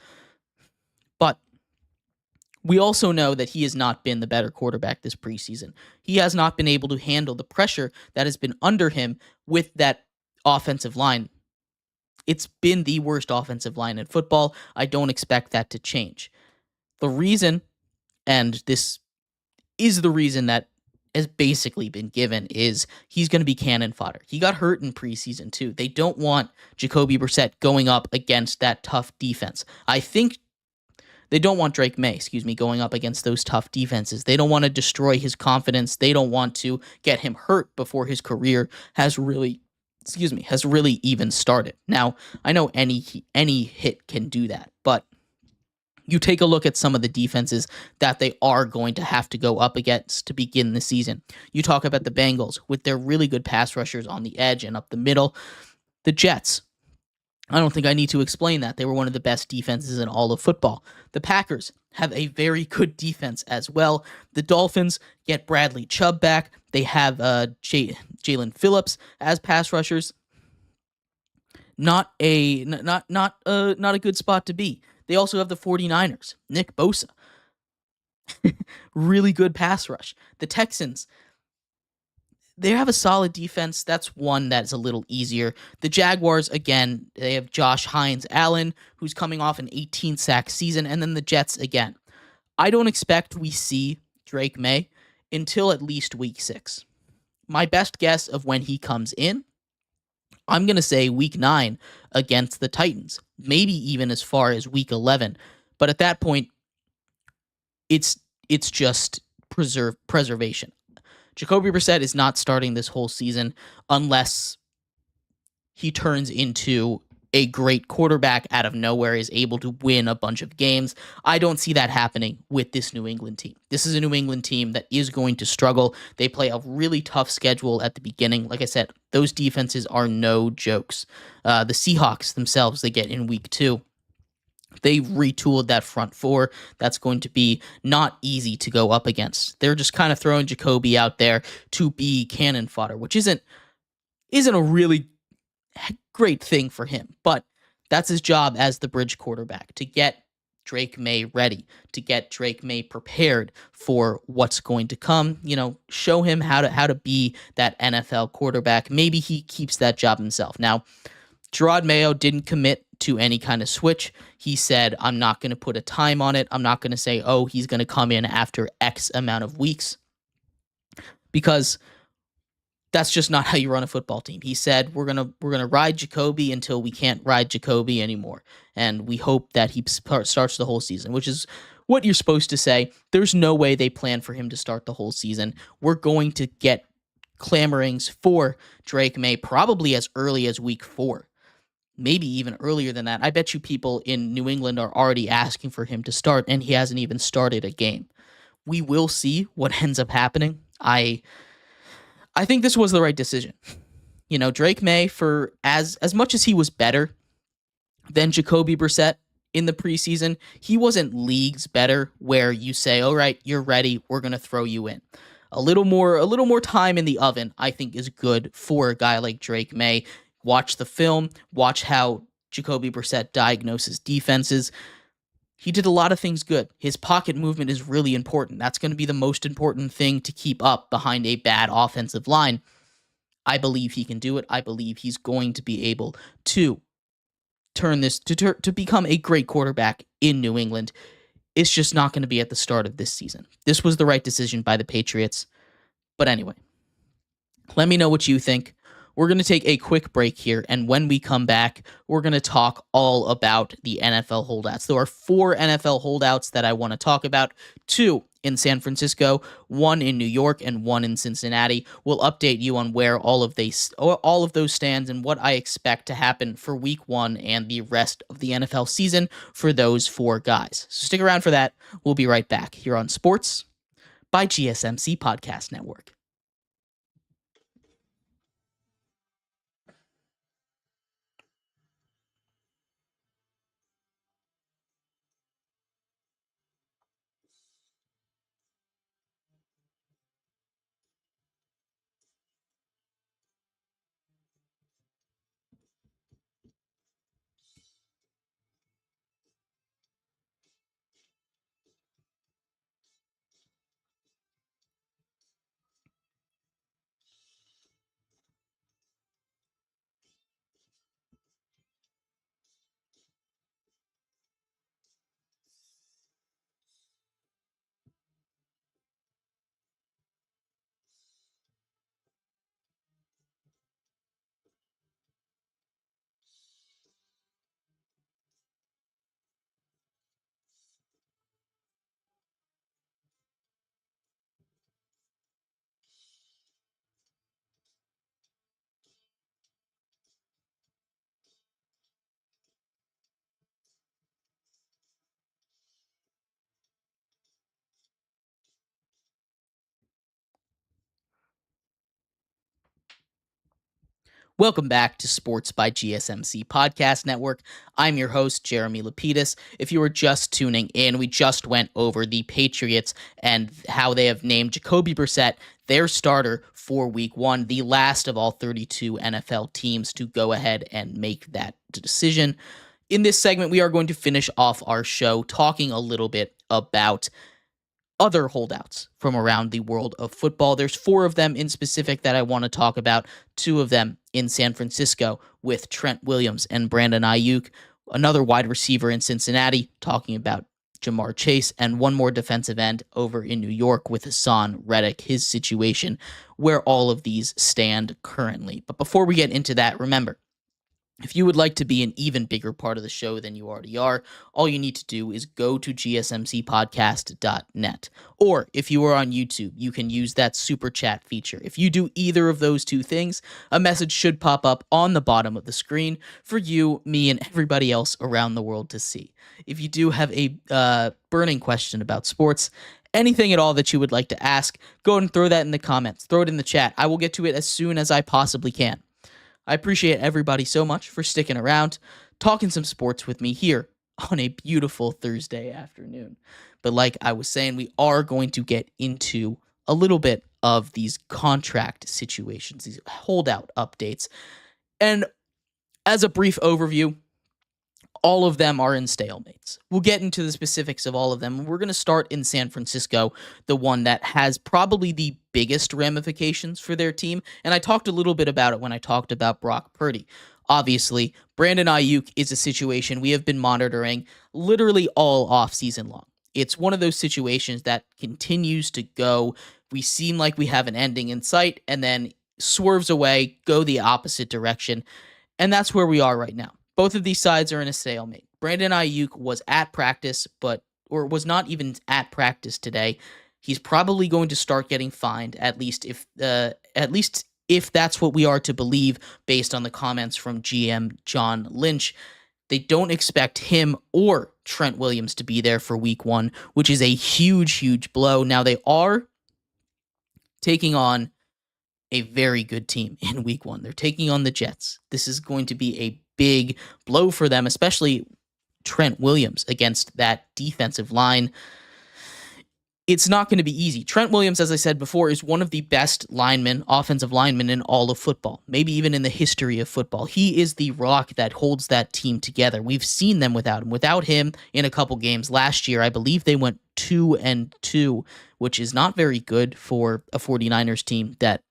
But we also know that he has not been the better quarterback this preseason. He has not been able to handle the pressure that has been under him with that offensive line It's been the worst offensive line in football. I don't expect that to change. The reason, and this is the reason that has basically been given, is he's going to be cannon fodder. He got hurt in preseason too. They don't want Jacoby Brissett going up against that tough defense. I think they don't want Drake May, going up against those tough defenses. They don't want to destroy his confidence. They don't want to get him hurt before his career has really even started. Now, I know any hit can do that, but you take a look at some of the defenses that they are going to have to go up against to begin the season. You talk about the Bengals with their really good pass rushers on the edge and up the middle. The Jets, I don't think I need to explain that. They were one of the best defenses in all of football. The Packers have a very good defense as well. The Dolphins get Bradley Chubb back. They have Jalen Phillips as pass rushers. Not a good spot to be. They also have the 49ers, Nick Bosa. Really good pass rush. The Texans, they have a solid defense. That's one that's a little easier. The Jaguars, again, they have Josh Hines-Allen, who's coming off an 18-sack season, and then the Jets again. I don't expect we see Drake May until at least week 6. My best guess of when he comes in, I'm going to say week 9 against the Titans, maybe even as far as week 11. But at that point, it's just preservation. Jacoby Brissett is not starting this whole season unless he turns into a great quarterback out of nowhere, is able to win a bunch of games. I don't see that happening with this New England team. This is a New England team that is going to struggle. They play a really tough schedule at the beginning. Like I said, those defenses are no jokes. The Seahawks themselves, they get in week 2. They retooled that front four. That's going to be not easy to go up against. They're just kind of throwing Jacoby out there to be cannon fodder, which isn't a really great thing for him, but that's his job as the bridge quarterback, to get Drake May ready, to get Drake May prepared for what's going to come. Show him how to be that NFL quarterback. Maybe he keeps that job himself. Now, Gerard Mayo didn't commit to any kind of switch. He said, I'm not going to put a time on it. I'm not going to say, oh, he's going to come in after X amount of weeks, because that's just not how you run a football team. He said, we're gonna ride Jacoby until we can't ride Jacoby anymore, and we hope that he starts the whole season, which is what you're supposed to say. There's no way they plan for him to start the whole season. We're going to get clamorings for Drake May probably as early as week 4, maybe even earlier than that. I bet you people in New England are already asking for him to start, and he hasn't even started a game. We will see what ends up happening. I think this was the right decision. Drake May, for as much as he was better than Jacoby Brissett in the preseason, he wasn't leagues better where you say, all right, you're ready, we're going to throw you in. A little more time in the oven, I think, is good for a guy like Drake May. Watch the film, watch how Jacoby Brissett diagnoses defenses. He did a lot of things good. His pocket movement is really important. That's going to be the most important thing to keep up behind a bad offensive line. I believe he can do it. I believe he's going to be able to turn this to become a great quarterback in New England. It's just not going to be at the start of this season. This was the right decision by the Patriots. But anyway, let me know what you think. We're going to take a quick break here, and when we come back, we're going to talk all about the NFL holdouts. There are 4 NFL holdouts that I want to talk about, 2 in San Francisco, 1 in New York, and 1 in Cincinnati. We'll update you on where all of those stand and what I expect to happen for week 1 and the rest of the NFL season for those 4 guys. So stick around for that. We'll be right back here on Sports by GSMC Podcast Network. Welcome back to Sports by GSMC Podcast Network. I'm your host, Jeremy Lapidus. If you were just tuning in, we just went over the Patriots and how they have named Jacoby Brissett their starter for Week 1, the last of all 32 NFL teams to go ahead and make that decision. In this segment, we are going to finish off our show talking a little bit about other holdouts from around the world of football. There's 4 of them in specific that I want to talk about, 2 of them in San Francisco with Trent Williams and Brandon Ayuk, another wide receiver in Cincinnati talking about Jamar Chase, and one more defensive end over in New York with Hassan Reddick, his situation, where all of these stand currently. But before we get into that, remember, if you would like to be an even bigger part of the show than you already are, all you need to do is go to gsmcpodcast.net. Or if you are on YouTube, you can use that super chat feature. If you do either of those 2 things, a message should pop up on the bottom of the screen for you, me, and everybody else around the world to see. If you do have a burning question about sports, anything at all that you would like to ask, go and throw that in the comments. Throw it in the chat. I will get to it as soon as I possibly can. I appreciate everybody so much for sticking around, talking some sports with me here on a beautiful Thursday afternoon. But like I was saying, we are going to get into a little bit of these contract situations, these holdout updates. And as a brief overview, all of them are in stalemates. We'll get into the specifics of all of them. We're going to start in San Francisco, the one that has probably the biggest ramifications for their team. And I talked a little bit about it when I talked about Brock Purdy. Obviously, Brandon Ayuk is a situation we have been monitoring literally all offseason long. It's one of those situations that continues to go. We seem like we have an ending in sight and then swerves away, go the opposite direction. And that's where we are right now. Both of these sides are in a stalemate. Brandon Ayuk was at practice, or was not even at practice today. He's probably going to start getting fined, at least if that's what we are to believe based on the comments from GM John Lynch. They don't expect him or Trent Williams to be there for Week 1, which is a huge, huge blow. Now they are taking on a very good team in Week 1. They're taking on the Jets. This is going to be a big blow for them, especially Trent Williams against that defensive line. It's not going to be easy. Trent Williams, as I said before, is one of the best offensive linemen in all of football, maybe even in the history of football. He is the rock that holds that team together. We've seen them without him. Without him in a couple games last year, I believe they went 2-2, which is not very good for a 49ers team that,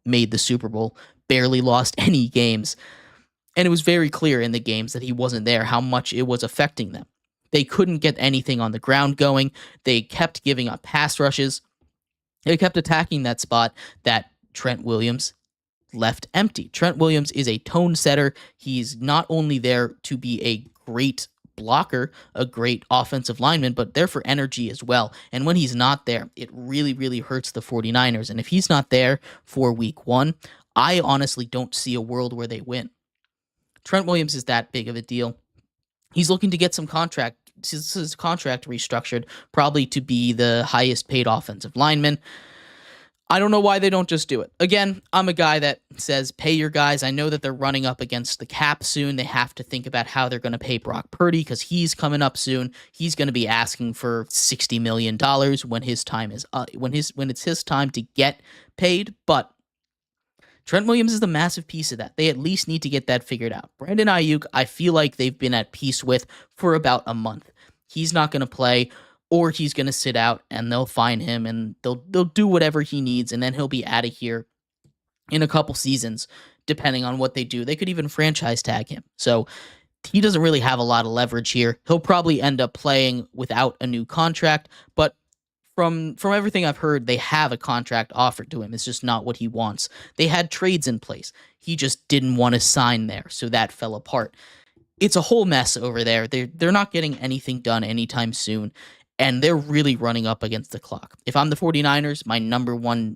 made the Super Bowl, barely lost any games. And it was very clear in the games that he wasn't there, how much it was affecting them. They couldn't get anything on the ground going. They kept giving up pass rushes. They kept attacking that spot that Trent Williams left empty. Trent Williams is a tone setter. He's not only there to be a great blocker, a great offensive lineman, but there for energy as well. And when he's not there, it really, really hurts the 49ers. And if he's not there for Week 1, I honestly don't see a world where they win. Trent Williams is that big of a deal. He's looking to get his contract restructured, probably to be the highest paid offensive lineman. I don't know why they don't just do it. Again, I'm a guy that says pay your guys. I know that they're running up against the cap soon. They have to think about how they're going to pay Brock Purdy because he's coming up soon. He's going to be asking for $60 million when his time is when it's his time to get paid. But Trent Williams is the massive piece of that. They at least need to get that figured out. Brandon Ayuk, I feel like they've been at peace with for about a month. He's not going to play, or he's going to sit out, and they'll fine him, and they'll do whatever he needs, and then he'll be out of here in a couple seasons, depending on what they do. They could even franchise tag him. So he doesn't really have a lot of leverage here. He'll probably end up playing without a new contract, but from everything I've heard, they have a contract offered to him. It's just not what he wants. They had trades in place. He just didn't want to sign there, so that fell apart. It's a whole mess over there. They're not getting anything done anytime soon, and they're really running up against the clock. If I'm the 49ers, my number one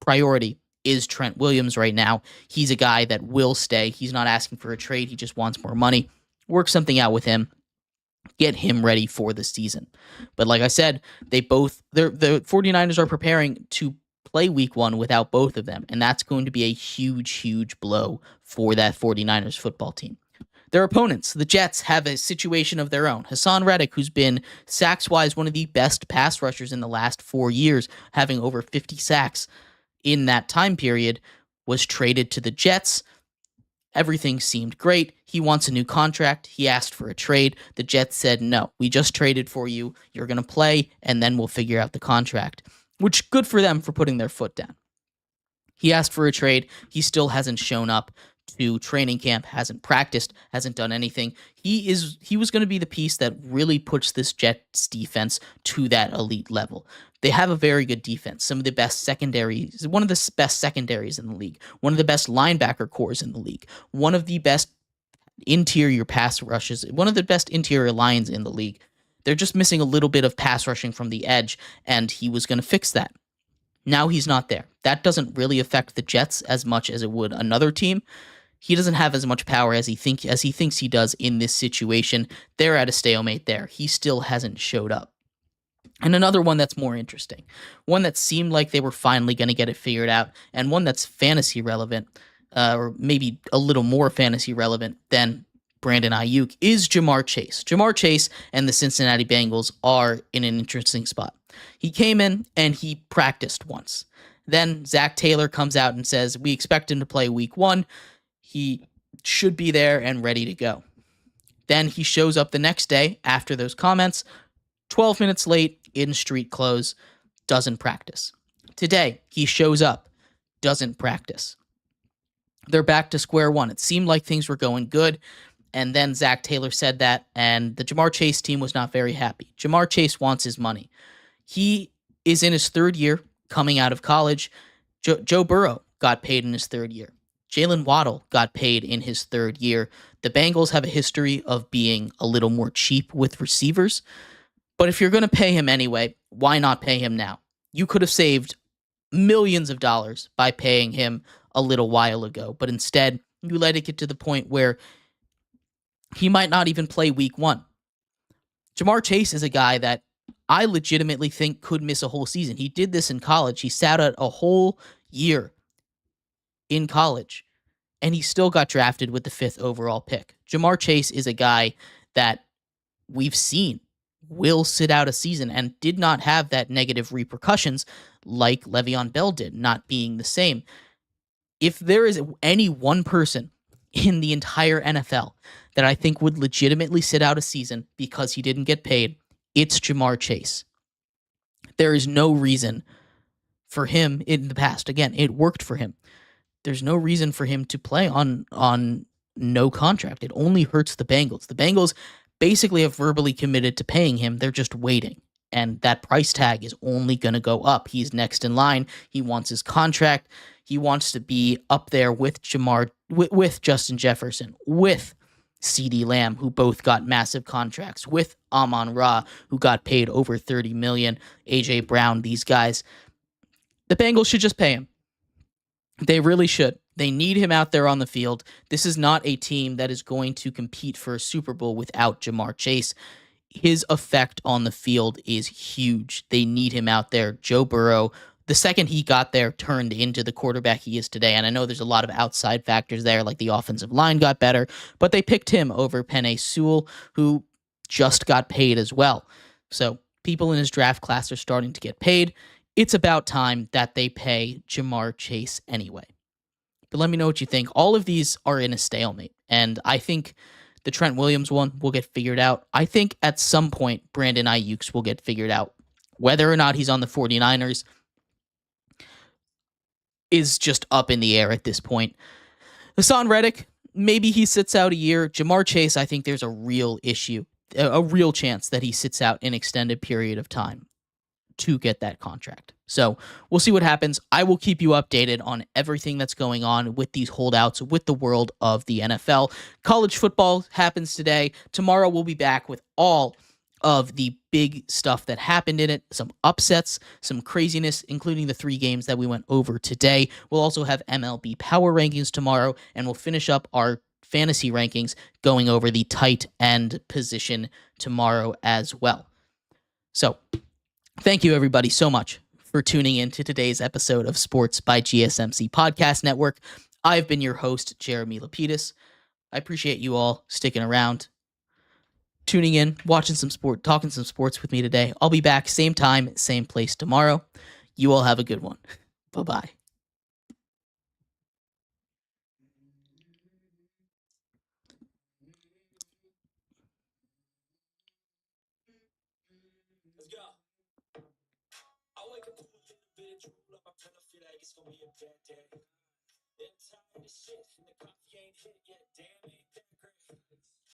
priority is Trent Williams right now. He's a guy that will stay. He's not asking for a trade. He just wants more money. Work something out with him. Get him ready for the season. But like I said, the 49ers are preparing to play week 1 without both of them, and that's going to be a huge blow for that 49ers football team. Their opponents, the Jets, have a situation of their own. Hassan Reddick, who's been sacks-wise one of the best pass rushers in the last 4 years, having over 50 sacks in that time period, was traded to the Jets. Everything seemed great. He wants a new contract. He asked for a trade. The Jets said, no, we just traded for you. You're going to play, and then we'll figure out the contract, which good for them for putting their foot down. He asked for a trade. He still hasn't shown up to training camp, hasn't practiced, hasn't done anything. He was going to be the piece that really puts this Jets defense to that elite level. They have a very good defense, some of the best secondaries, one of the best secondaries in the league, one of the best linebacker cores in the league, one of the best interior pass rushes, one of the best interior lines in the league. They're just missing a little bit of pass rushing from the edge, and he was going to fix that. Now he's not there. That doesn't really affect the Jets as much as it would another team. He doesn't have as much power as he thinks he does in this situation. They're at a stalemate there. He still hasn't showed up. And another one that's more interesting, one that seemed like they were finally going to get it figured out, and one that's fantasy relevant, or maybe a little more fantasy relevant than Brandon Ayuk, is Ja'Marr Chase. Ja'Marr Chase and the Cincinnati Bengals are in an interesting spot. He came in and he practiced once. Then Zach Taylor comes out and says, we expect him to play week 1. He should be there and ready to go. Then he shows up the next day after those comments, 12 minutes late, in street clothes, doesn't practice. Today, he shows up, doesn't practice. They're back to square one. It seemed like things were going good, and then Zach Taylor said that, and the Ja'Marr Chase team was not very happy. Ja'Marr Chase wants his money. He is in his 3rd year coming out of college. Joe Burrow got paid in his 3rd year. Jalen Waddle got paid in his 3rd year. The Bengals have a history of being a little more cheap with receivers. But if you're going to pay him anyway, why not pay him now? You could have saved millions of dollars by paying him a little while ago. But instead, you let it get to the point where he might not even play week 1. Ja'Marr Chase is a guy that I legitimately think could miss a whole season. He did this in college. He sat out a whole year in college, and he still got drafted with the 5th overall pick. Ja'Marr Chase is a guy that we've seen will sit out a season and did not have that negative repercussions like Le'Veon Bell did, not being the same. If there is any one person in the entire NFL that I think would legitimately sit out a season because he didn't get paid, it's Ja'Marr Chase. There is no reason for him in the past. Again, it worked for him. There's no reason for him to play on no contract. It only hurts the Bengals. The Bengals basically have verbally committed to paying him. They're just waiting. And that price tag is only going to go up. He's next in line. He wants his contract. He wants to be up there with with Justin Jefferson, with CeeDee Lamb, who both got massive contracts, with Amon-Ra, who got paid over $30 million, A.J. Brown, these guys. The Bengals should just pay him. They really should. They need him out there on the field. This is not a team that is going to compete for a Super Bowl without Ja'Marr Chase. His effect on the field is huge. They need him out there. Joe Burrow, the second he got there, turned into the quarterback he is today. And I know there's a lot of outside factors there, like the offensive line got better, but they picked him over Penei Sewell, who just got paid as well. So people in his draft class are starting to get paid. It's about time that they pay Ja'Marr Chase anyway. But let me know what you think. All of these are in a stalemate, and I think the Trent Williams one will get figured out. I think at some point, Brandon Ayuk's will get figured out. Whether or not he's on the 49ers is just up in the air at this point. Hassan Reddick, maybe he sits out a year. Ja'Marr Chase, I think there's a real issue, a real chance that he sits out an extended period of time to get that contract. So we'll see what happens. I will keep you updated on everything that's going on with these holdouts, with the world of the NFL. College football happens today. Tomorrow we'll be back with all of the big stuff that happened in it, some upsets, some craziness, including the 3 games that we went over today. We'll also have MLB Power Rankings tomorrow, and we'll finish up our fantasy rankings going over the tight end position tomorrow as well. So thank you, everybody, so much for tuning in to today's episode of Sports by GSMC Podcast Network. I've been your host, Jeremy Lapidus. I appreciate you all sticking around, tuning in, watching some sport, talking some sports with me today. I'll be back same time, same place tomorrow. You all have a good one. Bye-bye. Let's go. I wake up a little bit of drool up. I kind of feel like it's gonna be a bad day. I'm tired of shit, and the coffee ain't hit yet.